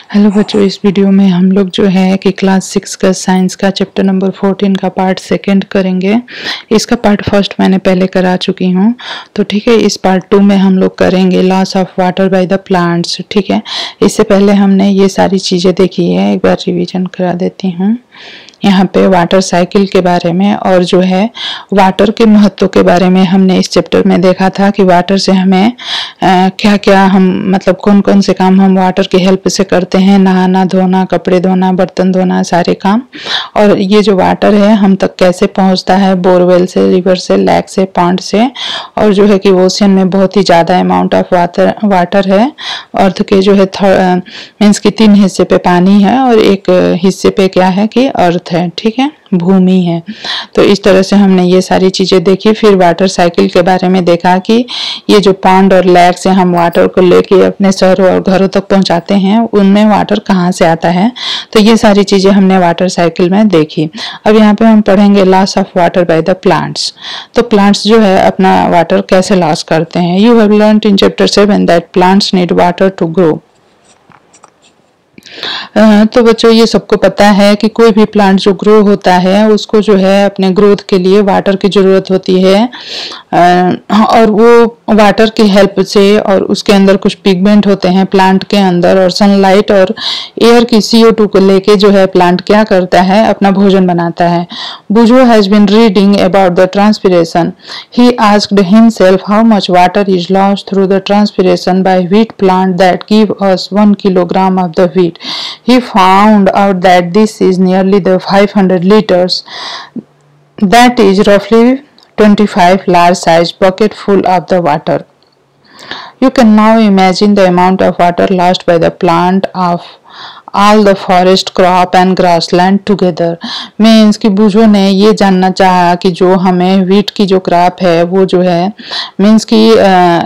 Hello बच्चों, इस video में हम लोग जो है कि क्लास 6 का साइंस का चैप्टर नंबर 14 का पार्ट सेकंड करेंगे। इसका पार्ट फर्स्ट मैंने पहले करा चुकी हूँ, तो ठीक है। इस पार्ट 2 में हम लोग करेंगे loss of water by the plants. ठीक है, इससे पहले हमने ये सारी चीज़ें देखी है, एक बार रिवीजन करा देती हूँ। यहाँ पे वाटर साइकिल के बारे में और जो है वाटर के महत्व के बारे में हमने इस चैप्टर में देखा था कि वाटर से हमें क्या क्या हम मतलब कौन कौन से काम हम वाटर की हेल्प से करते हैं, नहाना, धोना, कपड़े धोना, बर्तन धोना, सारे काम। और ये जो वाटर है हम तक कैसे पहुंचता है, बोरवेल से, रिवर से, लेक से, पॉन्ड से। और जो है कि ओशियन में बहुत ही ज़्यादा अमाउंट ऑफ वाटर है। अर्थ के जो है मीन्स कि 3 हिस्से पे पानी है और एक हिस्से पे क्या है कि अर्थ है, ठीक है, भूमि है। तो इस तरह से हमने ये सारी चीजें देखी। फिर वाटर साइकिल के बारे में देखा कि ये जो पॉन्ड और लेक से हम वाटर को लेके अपने शहरों और घरों तक पहुंचाते हैं, उनमें वाटर कहाँ से आता है। तो ये सारी चीजें हमने वाटर साइकिल में देखी। अब यहाँ पे हम पढ़ेंगे loss of water by the plants. तो प्लांट्स जो है अपना वाटर कैसे लॉस करते हैं। You have learned in chapter 7 that plants need water to grow. तो बच्चों ये सबको पता है कि कोई भी प्लांट जो ग्रो होता है उसको जो है अपने ग्रोथ के लिए वाटर की जरूरत होती है। और वो वाटर की हेल्प से, और उसके अंदर कुछ पिगमेंट होते हैं प्लांट के अंदर, और सनलाइट और एयर की CO2 को लेके जो है प्लांट क्या करता है, अपना भोजन बनाता है। Boojho has been reading about the transpiration. He asked himself how much water is lost through the transpiration by wheat plant that give us 1 kilogram of the wheat. He found out that this is nearly the 500 liters. That is roughly 25 large-sized bucket full of the water. You can now imagine the amount of water lost by the plant of all the forest crop and grassland together. Means कि बुजो ने ये जानना चाहा कि जो हमें wheat की जो क्रॉप है वो जो है मीन्स कि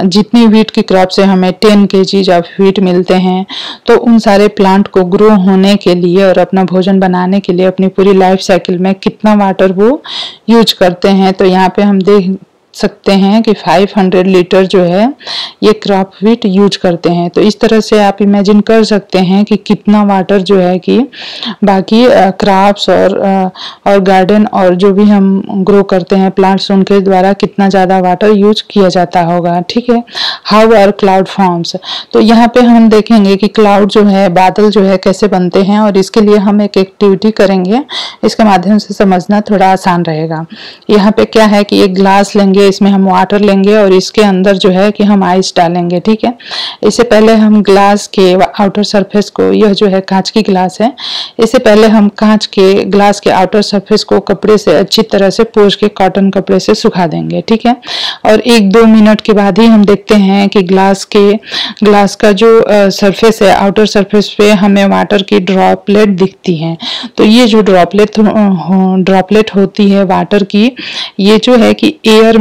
जितनी वीट की क्रॉप से हमें 10 kg ऑफ वीट मिलते हैं, तो उन सारे प्लांट को ग्रो होने के लिए और अपना भोजन बनाने के लिए अपनी पूरी लाइफ साइकिल में कितना वाटर वो यूज करते हैं। तो यहाँ पे हम देख सकते हैं कि 500 लीटर जो है ये क्रॉप वीट यूज करते हैं। तो इस तरह से आप इमेजिन कर सकते हैं कि कितना वाटर जो है कि बाकी क्रॉप्स और गार्डन और जो भी हम ग्रो करते हैं प्लांट्स, उनके द्वारा कितना ज़्यादा वाटर यूज किया जाता होगा, ठीक है। How are cloud forms. तो यहाँ पे हम देखेंगे कि क्लाउड जो है, बादल जो है कैसे बनते हैं, और इसके लिए हम एक एक्टिविटी करेंगे। इसके माध्यम से समझना थोड़ा आसान रहेगा। यहाँ पे क्या है कि एक ग्लास लेंगे, इसमें हम वाटर लेंगे और इसके अंदर जो है कि हम आइस डालेंगे, ठीक है। इससे पहले हम ग्लास के आउटर सरफेस को, यह जो है कांच की ग्लास है, इससे पहले हम कांच के ग्लास के आउटर सरफेस को कपड़े से अच्छी तरह से पोंछ के कॉटन कपड़े से सुखा देंगे, ठीक है। और 1-2 मिनट के बाद ही हम देखते हैं कि ग्लास का जो सरफेस है, आउटर सरफेस पे हमें वाटर की ड्रॉपलेट दिखती है। तो ये जो ड्रॉपलेट होती है वाटर की, ये जो है कि एयर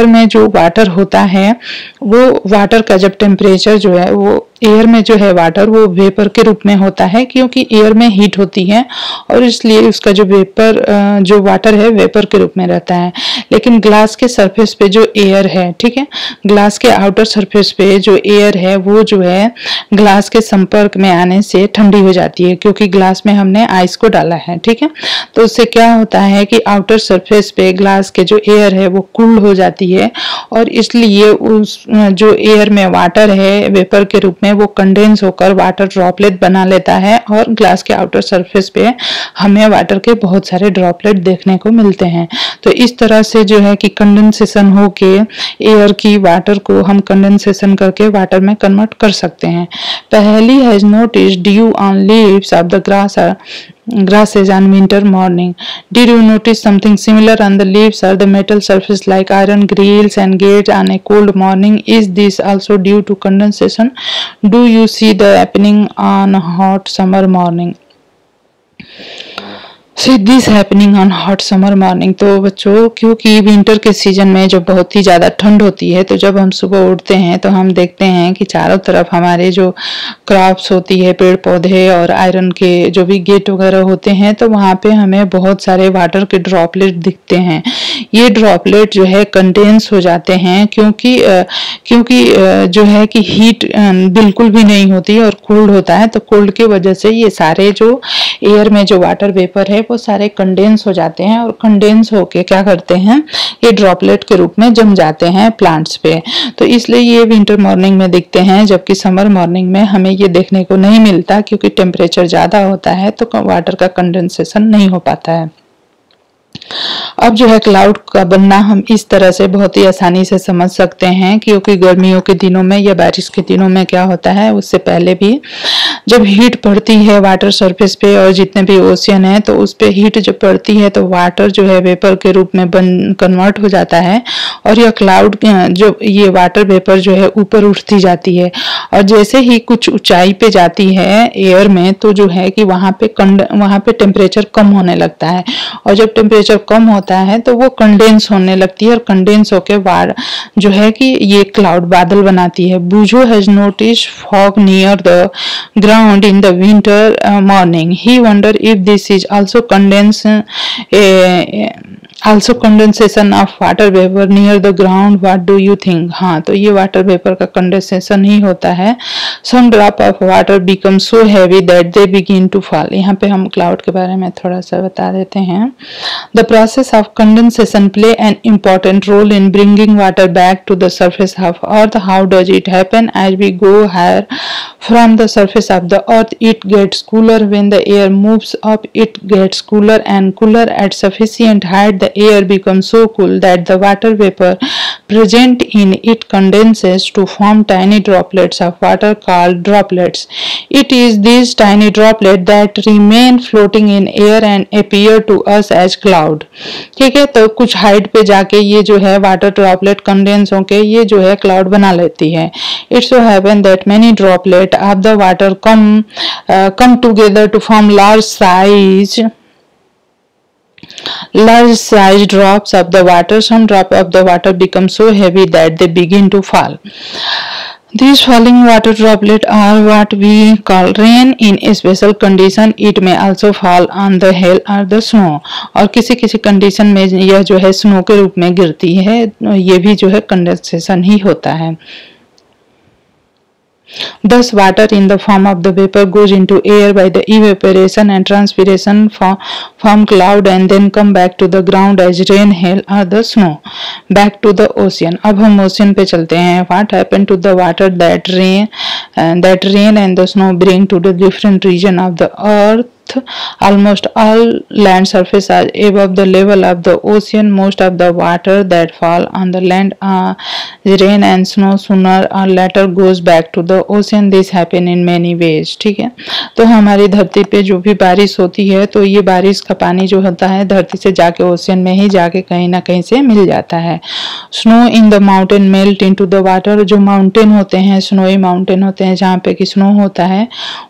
में जो वाटर होता है, वो वाटर का जब टेम्परेचर जो है वो एयर में जो है वाटर वो वेपर के रूप में होता है, क्योंकि एयर में हीट होती है और इसलिए उसका जो वेपर जो वाटर है वेपर के रूप में रहता है। लेकिन ग्लास के सरफेस पे जो एयर है, ठीक है, ग्लास के आउटर सरफेस पे जो एयर है वो जो है ग्लास के संपर्क में आने से ठंडी हो जाती है, क्योंकि ग्लास में हमने आइस को डाला है, ठीक है। तो उससे क्या होता है कि आउटर सरफेस पे ग्लास के जो एयर है वो कूल हो जाती है, और इसलिए उस जो एयर में वाटर है वेपर के रूप में वो कंडेंस होकर वाटर ड्रॉपलेट बना लेता है, और ग्लास के आउटर सरफेस पे हमें वाटर के बहुत सारे ड्रॉपलेट देखने को मिलते हैं। तो इस तरह से जो है कि कंडेंसेशन होके एयर की वाटर को हम कंडेंसेशन करके वाटर में कन्वर्ट कर सकते हैं। पहली has noticed due on leaves of the grasses on winter morning. Did you notice something similar on the leaves or the metal surface like iron grills and gates on a cold morning? Is this also due to condensation? Do you see the happening on a hot summer morning? So this happening on hot summer morning. तो बच्चों, क्योंकि winter के season में जब बहुत ही ज़्यादा ठंड होती है, तो जब हम सुबह उठते हैं तो हम देखते हैं कि चारों तरफ हमारे जो क्रॉप्स होती है, पेड़ पौधे और आयरन के जो भी गेट वगैरह होते हैं, तो वहाँ पे हमें बहुत सारे वाटर के ड्रॉपलेट दिखते हैं। ये ड्रॉपलेट जो है कंडेंस हो जाते हैं, क्योंकि जो है कि हीट बिल्कुल भी नहीं होती और कोल्ड होता है, तो कोल्ड की वजह से ये सारे जो एयर में जो वाटर वेपर है वो सारे कंडेंस हो जाते हैं और कंडेंस होके क्या करते हैं, ये ड्रॉपलेट के रूप में जम जाते हैं प्लांट्स पे। तो इसलिए ये विंटर मॉर्निंग में दिखते हैं, जबकि समर मॉर्निंग में हमें ये देखने को नहीं मिलता, क्योंकि टेम्परेचर ज़्यादा होता है तो वाटर का कंडेंसेशन नहीं हो पाता है। अब जो है क्लाउड का बनना हम इस तरह से बहुत ही आसानी से समझ सकते हैं, क्योंकि गर्मियों के दिनों में या बारिश के दिनों में क्या होता है, उससे पहले भी जब हीट पड़ती है वाटर सरफेस पे और जितने भी ओशियन है, तो उस पे हीट जब पड़ती है तो वाटर जो है वेपर के रूप में कन्वर्ट हो जाता है, और यह क्लाउड जो ये वाटर वेपर जो है ऊपर उठती जाती है, और जैसे ही कुछ ऊंचाई पे जाती है एयर में, तो जो है कि वहां पे टेम्परेचर कम होने लगता है, और जब टेम्परेचर कम होता है तो वो कंडेंस होने लगती है, और कंडेंस होके जो है कि ये क्लाउड बादल बनाती है। Boojho has notice fog near the ground in the winter morning. He wonder if this is also condensation of water vapour near the ground, what do you think. हाँ, तो ये वाटर वेपर का कंडेंसेशन ही होता है। Some drop of water become so heavy that they begin to fall. यहाँ पे हम क्लाउड के बारे में थोड़ा सा बता देते हैं। The process of condensation play an important role in bringing water back to the surface of earth. How does it happen? As we go higher from the surface of the earth, it gets cooler. When the air moves up, it gets cooler and cooler. At sufficient height, the air becomes so cool that the water vapor present in it condenses to form tiny droplets of water called droplets. It is these tiny droplets that remain floating in air and appear to us as cloud. ठीक है, तो कुछ height पे जाके ये जो है water droplet condense होके ये जो है क्लाउड बना लेती है। It so happens that many droplets of the water come together to form large size drops of the water. Some drop of the water become so heavy that they begin to fall. These falling water droplets are what we call rain. In a special condition, it may also fall on the hail or the snow. और किसी किसी condition में यह जो है snow के रूप में गिरती है, ये भी जो है कंडेंसेशन ही होता है। Thus, water in the form of the vapor goes into air by the evaporation and transpiration from cloud and then come back to the ground as rain, hail or the snow. Back to the ocean. अब हम ocean पे चलते हैं। What happened to the water that rain and the snow bring to the different region of the earth? Almost all land surface are above the level of the ocean. Most of the water that fall on the land rain and snow sooner or later goes back to the ocean. This happen in many ways. ठीक है, तो हमारी धरती पे जो भी बारिश होती है, तो ये बारिश का पानी जो होता है धरती से जाके ओशियन में ही जाके कहीं ना कहीं से मिल जाता है। Snow in the mountain melt into the water. जो माउंटेन होते हैं, स्नोई माउंटेन होते हैं जहाँ पे कि स्नो होता है,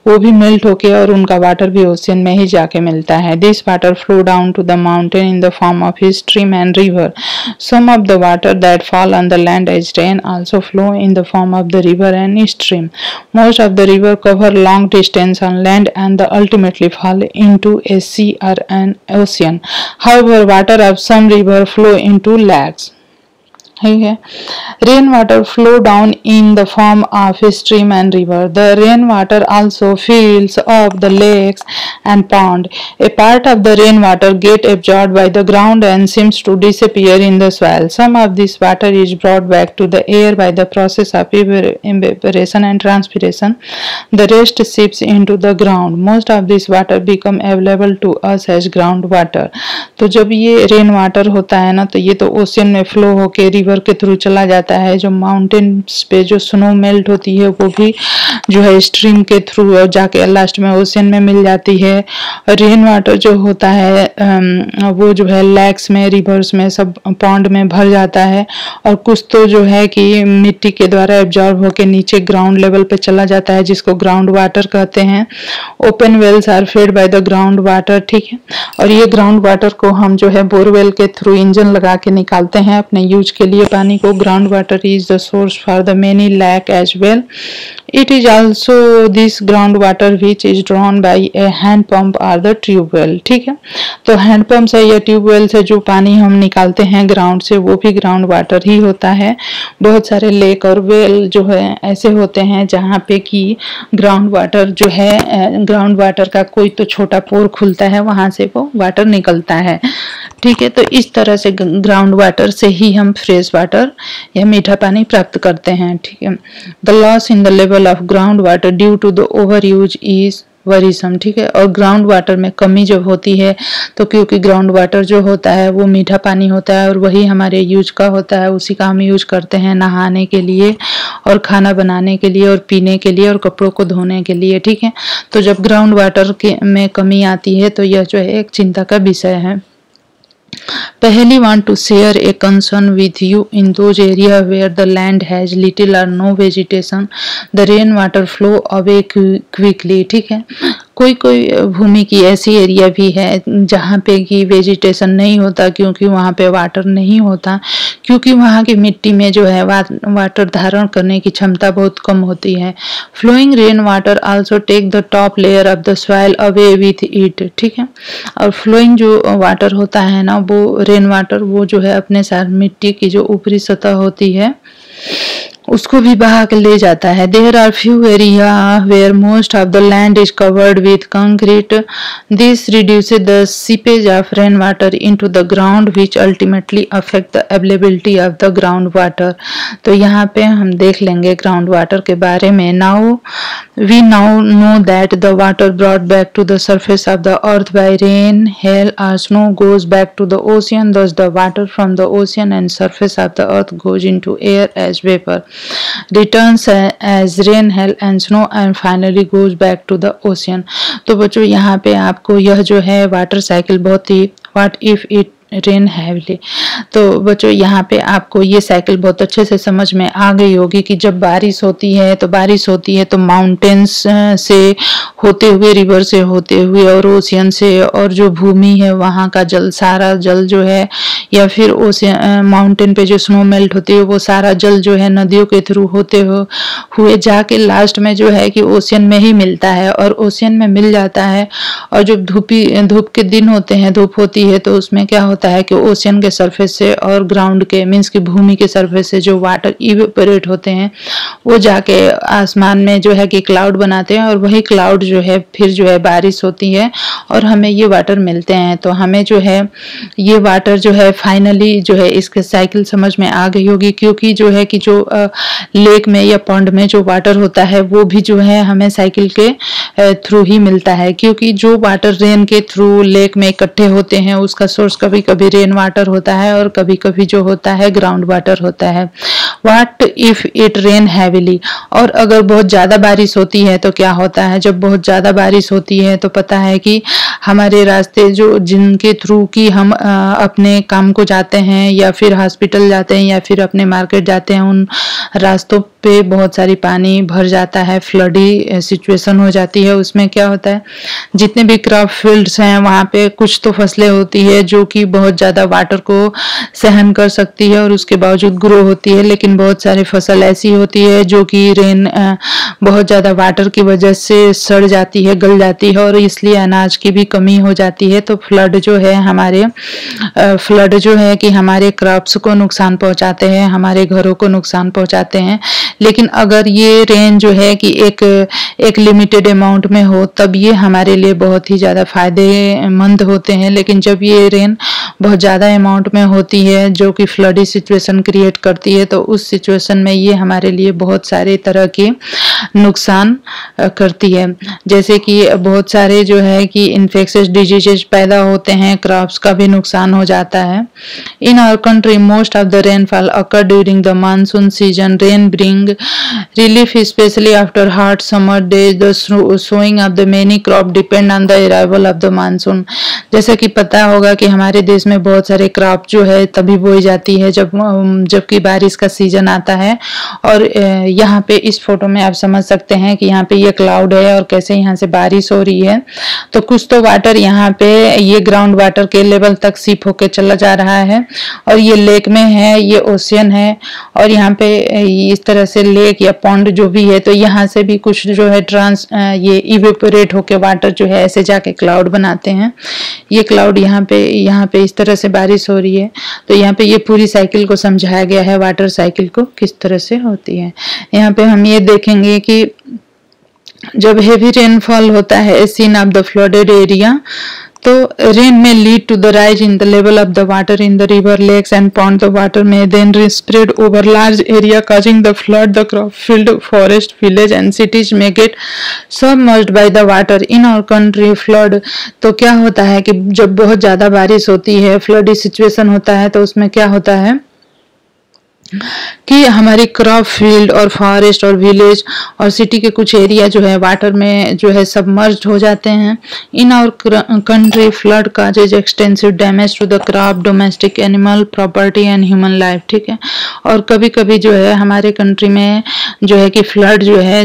वो भी मेल्ट होके और उनका वाटर भी ओशियन में ही जाके मिलता है। This water flow down to the mountain in the form of stream and river. Some of the water that fall on the land as rain also flow in the form of the river and stream. Most of the river cover long distance on land and ultimately fall into a sea or an ocean. However water of some river flow into lakes. ठीक है, rain water flow down in the form of stream and river. The rain water also fills up the lakes and pond. A part of the rain water get absorbed by the ground and seems to disappear in the soil. Some of this water is brought back to the air by the process of evaporation and transpiration. The rest seeps into the ground. Most of this water become available to us as ground water. तो जब ये rain water होता है ना, तो ये तो ocean में फ्लो होके रिवर के थ्रू चला जाता है। जो माउंटेन्स पे जो स्नो मेल्ट होती है वो भी जो है स्ट्रीम के थ्रू जाके लास्ट में ओशियन में मिल जाती है। रेन वाटर जो होता है वो जो है लेक्स में, रिवर्स में, सब पॉन्ड में भर जाता है और कुछ तो जो है कि मिट्टी के द्वारा एब्जॉर्ब होकर नीचे ग्राउंड लेवल पे चला जाता है, जिसको ग्राउंड वाटर कहते हैं। Open wells are fed by the ground water, ठीक है। और ये ग्राउंड वाटर को हम जो है बोरवेल के थ्रू इंजन लगा के निकालते हैं अपने यूज के लिए पानी को। Ground water is the source for the many lake as well. It is also this groundwater which is drawn by a hand pump or the tubewell, ठीक है। तो हैंड पंप से या ट्यूबवेल से जो पानी हम निकालते हैं ग्राउंड से वो भी ग्राउंड वाटर ही होता है। बहुत सारे लेक और वेल जो है ऐसे होते हैं जहाँ पे कि ग्राउंड वाटर जो है, ग्राउंड वाटर का कोई तो छोटा पोर खुलता है, वहाँ से वो वाटर निकलता है, ठीक है। तो इस तरह से ग्राउंड वाटर से ही हम फ्रेश वाटर या मीठा पानी प्राप्त करते हैं, ठीक है। The loss in the level of ground water due to the over use is worrisome, ठीक है। और ग्राउंड वाटर में कमी जब होती है तो क्योंकि ग्राउंड वाटर जो होता है वो मीठा पानी होता है और वही हमारे यूज का होता है, उसी का हम यूज करते हैं नहाने के लिए और खाना बनाने के लिए और पीने के लिए और कपड़ों को धोने के लिए, ठीक है। तो जब ग्राउंड वाटर में कमी आती है तो यह जो है एक चिंता का विषय है। Paheli want to share a concern with you in those areas where the land has little or no vegetation, the rainwater flow away quickly, ठीक है। कोई कोई भूमि की ऐसी एरिया भी है जहाँ पे कि वेजिटेशन नहीं होता क्योंकि वहाँ पे वाटर नहीं होता, क्योंकि वहाँ की मिट्टी में जो है वाटर धारण करने की क्षमता बहुत कम होती है। Flowing rain water also take the top layer of the soil away with it, ठीक है। और फ्लोइंग जो वाटर होता है ना, वो रेन वाटर वो जो है अपने साथ मिट्टी की जो ऊपरी सतह होती है उसको भी बहा के ले जाता है। There are few area where most of the land is covered with concrete, this reduces the seepage of rain water into the ground which ultimately affect the availability of the ground water. तो यहाँ पे हम देख लेंगे ground water के बारे में। Now we know that the water brought back to the surface of the earth by rain, hail or snow goes back to the ocean, thus the water from the ocean and surface of the earth goes into air as vapor, returns as rain, hail and snow and finally goes back to the ocean। तो बच्चों यहाँ पे आपको यह जो है water cycle बहुत ही what if it rain heavily, तो बच्चों यहाँ पे आपको ये साइकिल बहुत अच्छे से समझ में आ गई होगी कि जब बारिश होती है तो माउंटेन्स से होते हुए, रिवर से होते हुए और ओशियन से, और जो भूमि है वहाँ का जल, सारा जल जो है, या फिर ओशियन माउंटेन पे जो स्नो मेल्ट होती है वो सारा जल जो है नदियों के थ्रू होते हुए जाके लास्ट में जो है कि ओशियन में ही मिलता है और ओशियन में मिल जाता है। और जब धूप के दिन होते हैं, धूप होती है, तो उसमें क्या होता है कि ओशियन के सरफेस से और ग्राउंड के मींस की भूमि के सरफेस से जो वाटर इवेपोरेट होते हैं वो जाके आसमान में जो है कि क्लाउड बनाते हैं और वही क्लाउड जो है फिर जो है बारिश होती है और हमें ये वाटर मिलते हैं। तो हमें जो है ये वाटर जो है फाइनली जो है इसके साइकिल समझ में आ गई होगी, क्योंकि जो है कि जो लेक में या पॉन्ड में जो वाटर होता है वो भी जो है हमें साइकिल के थ्रू ही मिलता है, क्योंकि जो वाटर रेन के थ्रू लेक में इकट्ठे होते हैं उसका सोर्स कभी कभी रेन वाटर होता है और कभी कभी जो होता है ग्राउंड वाटर होता है। What if it rain heavily, और अगर बहुत ज्यादा बारिश होती है तो क्या होता है, जब बहुत ज्यादा बारिश होती है तो पता है कि हमारे रास्ते जो जिनके थ्रू कि हम अपने काम को जाते हैं या फिर हॉस्पिटल जाते हैं या फिर अपने मार्केट जाते हैं, उन रास्तों पे बहुत सारी पानी भर जाता है, फ्लडी सिचुएशन हो जाती है। उसमें क्या होता है, जितने भी क्रॉप फील्ड्स हैं वहाँ पे कुछ तो फसलें होती है जो कि बहुत ज़्यादा वाटर को सहन कर सकती है और उसके बावजूद ग्रो होती है, लेकिन बहुत सारी फसल ऐसी होती है जो कि रेन बहुत ज़्यादा वाटर की वजह से सड़ जाती है, गल जाती है और इसलिए अनाज की भी कमी हो जाती है। तो फ्लड जो है कि हमारे क्रॉप्स को नुकसान पहुंचाते हैं, हमारे घरों को नुकसान पहुंचाते हैं। लेकिन अगर ये रेन जो है कि एक लिमिटेड अमाउंट में हो तब ये हमारे लिए बहुत ही ज़्यादा फायदेमंद होते हैं, लेकिन जब ये रेन बहुत ज़्यादा अमाउंट में होती है जो कि फ्लडी सिचुएशन क्रिएट करती है तो उस सिचुएशन में ये हमारे लिए बहुत सारे तरह की नुकसान करती है। जैसे कि बहुत सारे जो है कि इन्फेक्शियस डिजीजेज पैदा होते हैं, क्रॉप्स का भी नुकसान हो जाता है। In our country most of the rainfall occur during the monsoon season. Rain bring relief specially after hot summer days. The sowing of the many crop depend on the arrival of the monsoon. जैसे कि पता होगा कि हमारे देश में बहुत सारे क्रॉप जो है तभी बोई जाती है जबकि बारिश का सीजन आता है। और यहाँ पे इस फोटो में आप समझ सकते हैं कि यहाँ पे ये क्लाउड है और कैसे यहाँ से बारिश हो रही है। तो कुछ तो वाटर यहाँ पे ये ग्राउंड वाटर के लेवल तक सीप होके चला जा रहा है और ये लेक में है, ये ओशियन है और यहाँ पे इस तरह से लेक या पॉन्ड जो भी है, तो यहाँ से भी कुछ जो है ये इवेपोरेट होके वाटर जो है ऐसे जाके क्लाउड बनाते हैं। ये क्लाउड यहाँ पे इस तरह से बारिश हो रही है। तो यहाँ पे ये पूरी साइकिल को समझाया गया है, वाटर साइकिल को किस तरह से होती है। यहाँ पे हम ये देखेंगे कि जब हेवी रेनफॉल होता है scene of the flooded area, तो rain may lead to the rise in the level of the water in the river, lakes and pond. The water may then spread over large area causing the flood. The crop field, forest, village and cities may get submerged by the water. In our country flood, तो क्या होता है कि जब बहुत ज्यादा बारिश होती है, फ्लडी सिचुएशन होता है, तो उसमें क्या होता है कि हमारी क्रॉप फील्ड और फॉरेस्ट और विलेज और सिटी के कुछ एरिया जो है वाटर में जो है सबमर्ज हो जाते हैं। In our country flood causes extensive damage to the crop, domestic animal, property and human life. ठीक है, और कभी कभी जो है हमारे कंट्री में जो है कि फ्लड जो है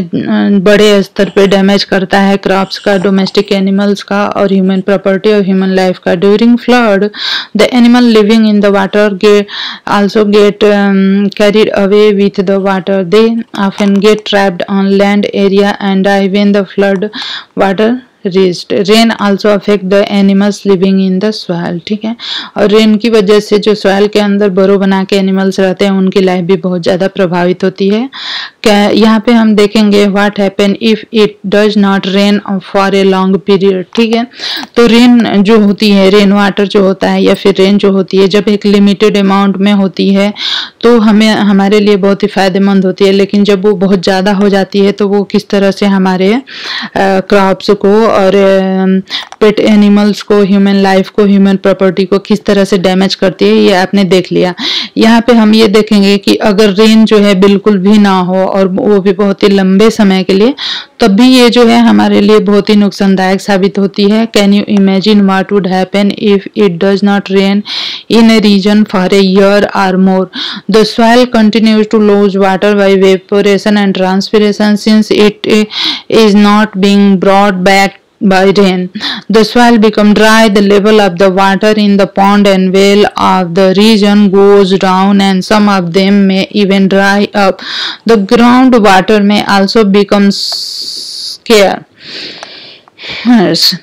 बड़े स्तर पे डैमेज करता है क्रॉप्स का, डोमेस्टिक एनिमल्स का और ह्यूमन प्रॉपर्टी और ह्यूमन लाइफ का। During flood the animal living in the water also get carried away with the water. They often get trapped on land area and die when the flood water reached. Rain also affect the animals living in the soil. ठीक है, और rain की वजह से जो soil के अंदर बरो बना के एनिमल्स रहते हैं उनकी लाइफ भी बहुत ज़्यादा प्रभावित होती है। क्या यहाँ पे हम देखेंगे what happen if it does not rain for a long period. ठीक है, तो रेन जो होती है, रेन वाटर जो होता है या फिर रेन जो होती है जब एक लिमिटेड अमाउंट में होती है तो हमारे लिए बहुत ही फायदेमंद होती है, लेकिन जब वो बहुत ज़्यादा हो जाती है तो वो किस तरह से हमारे क्रॉप्स को और पेट एनिमल्स को, ह्यूमन लाइफ को, ह्यूमन प्रॉपर्टी को किस तरह से डैमेज करती है, ये आपने देख लिया। यहाँ पे हम ये देखेंगे कि अगर रेन जो है बिल्कुल भी ना हो और वो भी बहुत ही लंबे समय के लिए, तब भी ये जो है हमारे लिए बहुत ही नुकसानदायक साबित होती है। Can you imagine what would happen if it does not rain in a region for a year or more? The soil continues to lose water by evaporation and transpiration since it is not being brought back by rain. The soil become dry, the level of the water in the pond and well of the region goes down and some of them may even dry up. The groundwater may also become scarce.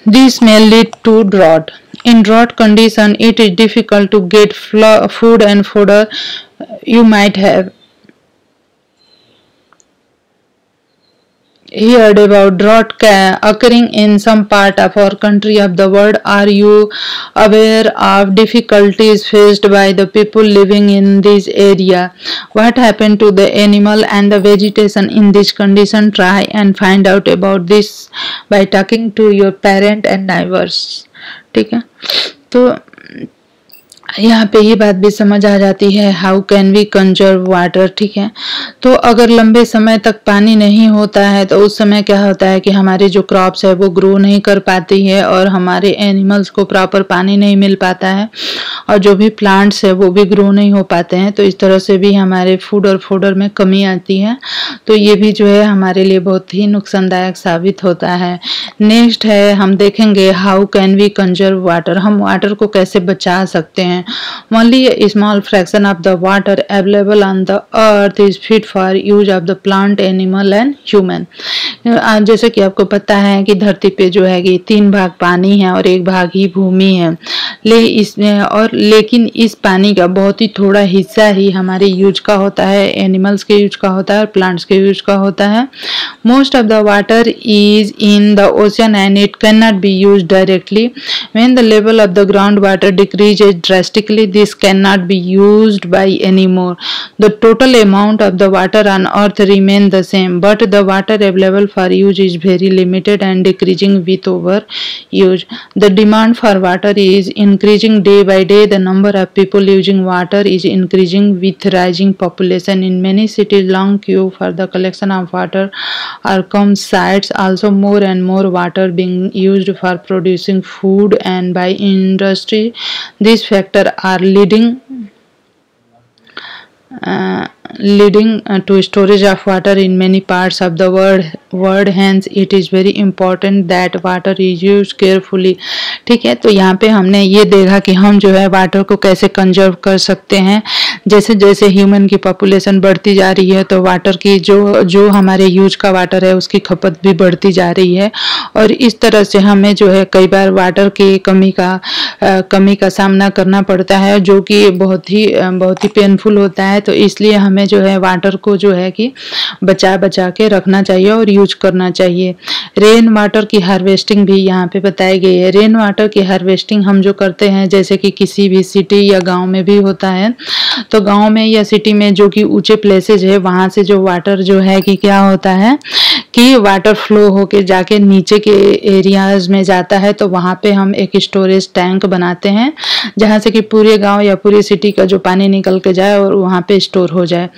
This may lead to drought. In drought condition, it is difficult to get food and fodder. You might have heard about drought occurring in some part of our country of the world. Are you aware of difficulties faced by the people living in this area? What happened to the animal and the vegetation in this condition? Try and find out about this by talking to your parent and neighbors. ठीक है, तो यहाँ पे ये बात भी समझ आ जाती है how can we conserve water. ठीक है, तो अगर लंबे समय तक पानी नहीं होता है तो उस समय क्या होता है कि हमारी जो क्रॉप्स है वो ग्रो नहीं कर पाती है और हमारे एनिमल्स को प्रॉपर पानी नहीं मिल पाता है और जो भी प्लांट्स है वो भी ग्रो नहीं हो पाते हैं। तो इस तरह से भी हमारे फूड और फोडर में कमी आती है। तो ये भी जो है हमारे लिए बहुत ही नुकसानदायक साबित होता है। नेक्स्ट है, हम देखेंगे how can we conserve water. हम वाटर को कैसे बचा सकते हैं। Only a small fraction of the water available on the earth is fit for use of the plant, animal and human. जैसे कि आपको पता है कि धरती पे जो है कि 3 भाग पानी है और 1 भाग ही भूमि है, लेकिन इस पानी का बहुत ही थोड़ा हिस्सा ही हमारे यूज का होता है, एनिमल्स के यूज का होता है और प्लांट्स के यूज का होता है। Most of the water is in the ocean and it can not be use directly. When the level of the ground water decreases drastically this can not be used by any more. The total amount of the water on earth remain the same but the water available for use is very limited and decreasing with overuse. The demand for water is increasing day by day. The number of people using water is increasing with rising population. In many cities, long queue for the collection of water or come sites. Also, more and more water being used for producing food and by industry. These factors are leading to storage of water in many parts of the world. Hence it is very important that water is used carefully. ठीक है, तो यहाँ पे हमने ये देखा कि हम जो है वाटर को कैसे कंजर्व कर सकते हैं। जैसे जैसे ह्यूमन की पॉपुलेशन बढ़ती जा रही है तो वाटर की जो हमारे यूज का वाटर है उसकी खपत भी बढ़ती जा रही है और इस तरह से हमें जो है कई बार वाटर की कमी का सामना करना पड़ता है जो कि बहुत ही पेनफुल होता है। तो इसलिए हमें जो है वाटर को जो है कि बचा के रखना चाहिए और यूज करना चाहिए। रेन वाटर की हार्वेस्टिंग भी यहाँ पे बताई गई है। रेन वाटर की हार्वेस्टिंग हम जो करते हैं जैसे कि किसी भी सिटी या गांव में भी होता है, तो गांव में या सिटी में जो कि ऊंचे प्लेसेज है वहां से जो वाटर जो है कि क्या होता है कि वाटर फ्लो होके जाके नीचे के एरियाज में जाता है। तो वहां पे हम एक स्टोरेज टैंक बनाते हैं जहां से कि पूरे गांव या पूरी सिटी का जो पानी निकल के जाए और वहां पे स्टोर हो जाए।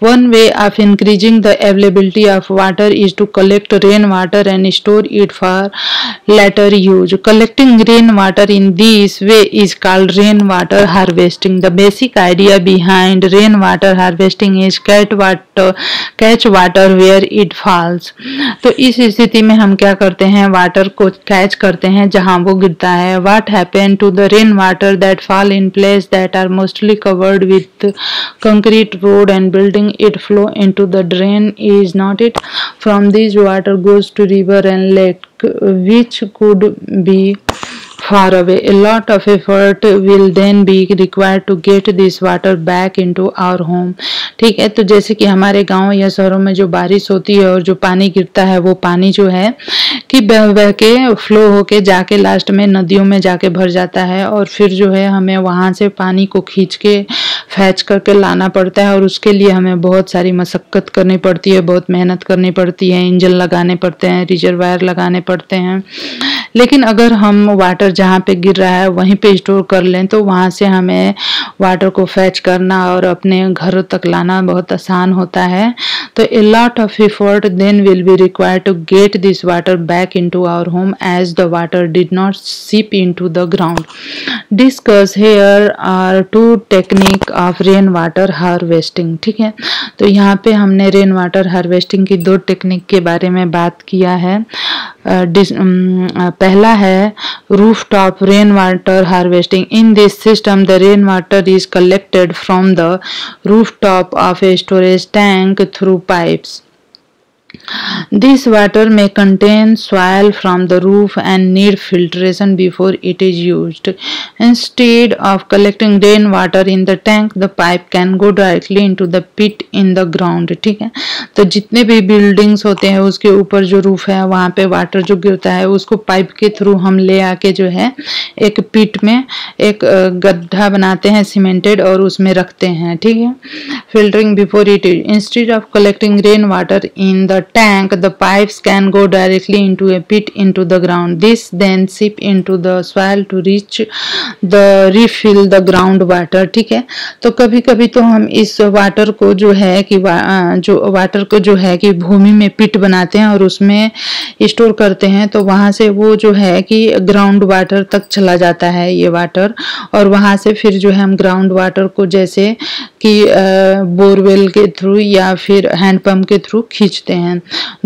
One way of increasing the availability of water is to collect rain water and store it for later use. Collecting rainwater in this way is called rainwater harvesting. The basic idea behind rainwater harvesting is catch water where it falls. तो इस स्थिति में हम क्या करते हैं, water को catch करते हैं जहां वो गिरता है. What happened to the rainwater that fall in place that are mostly covered with concrete road and building? It flow into the drain, is not it? From this water goes to river and lake, which could be far away. A lot of effort will then be required to get this water back into our home. ठीक है, तो जैसे कि हमारे गांव या शहरों में जो बारिश होती है और जो पानी गिरता है वो पानी जो है कि बह के फ्लो होके जाके लास्ट में नदियों में जाके भर जाता है और फिर जो है हमें वहां से पानी को खींच के फैच करके लाना पड़ता है और उसके लिए हमें बहुत सारी मशक्कत करनी पड़ती है, बहुत मेहनत करनी पड़ती है, इंजन लगाने पड़ते हैं, रिजर्वायर लगाने पड़ते हैं. लेकिन अगर हम वाटर जहाँ पे गिर रहा है वहीं पे स्टोर कर लें तो वहाँ से हमें वाटर को फैच करना और अपने घरों तक लाना बहुत आसान होता है. तो a lot of effort then will be required to get this water back into our home as the water did not seep into the ground. Discuss here are two technique of rain water harvesting. ठीक है, तो यहाँ पे हमने rain water harvesting की दो technique के बारे में बात किया है. पहला है roof top rain water harvesting. In this system the rain water is collected from the roof top of a storage tank through pipes. This water may contain soil from the roof and need filtration before it is used. Instead of collecting rainwater in the tank, the pipe can go directly into the pit in the ground. ठीक है, तो जितने भी buildings होते हैं उसके ऊपर जो रूफ है वहाँ पे वाटर जो गिरता है उसको पाइप के थ्रू हम ले आके जो है एक पिट में एक गड्ढा बनाते हैं सीमेंटेड और उसमें रखते हैं. ठीक है, filtering before it is. Instead of collecting rain water in the tank, the pipes can go directly into a pit into the ground. This then seep into the soil to refill the ground water. ठीक है, तो कभी कभी तो हम इस water को जो है कि वाटर को जो है कि भूमि में पिट बनाते हैं और उसमें स्टोर करते हैं. तो वहां से वो जो है कि ग्राउंड वाटर तक चला जाता है ये वाटर और वहां से फिर जो है हम ग्राउंड वाटर को जैसे कि बोरवेल के थ्रू या फिर हैंडपंप के थ्रू खींचते हैं.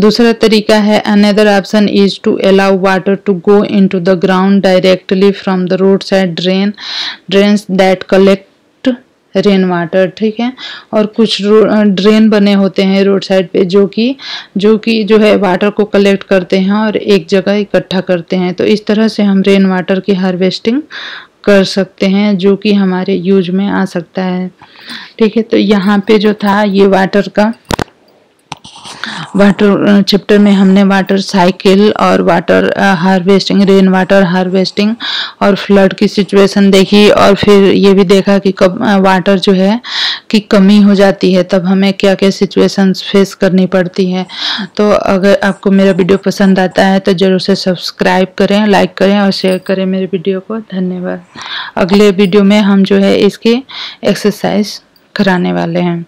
दूसरा तरीका है another option is to allow water to go into the ground directly from the road side drains that collect rain water. ठीक है, और कुछ ड्रेन बने होते हैं रोड साइड पे जो कि जो है वाटर को कलेक्ट करते हैं और एक जगह इकट्ठा करते हैं. तो इस तरह से हम रेन वाटर की हार्वेस्टिंग कर सकते हैं, जो कि हमारे यूज में आ सकता है। ठीक है, तो यहाँ पे जो था ये वाटर चैप्टर में हमने वाटर साइकिल और water harvesting, rain water harvesting और फ्लड की सिचुएशन देखी, और फिर ये भी देखा कि कब वाटर जो है की कमी हो जाती है तब हमें क्या क्या सिचुएशंस फेस करनी पड़ती है। तो अगर आपको मेरा वीडियो पसंद आता है तो ज़रूर से सब्सक्राइब करें, लाइक करें और शेयर करें मेरे वीडियो को। धन्यवाद। अगले वीडियो में हम जो है इसकी एक्सरसाइज कराने वाले हैं।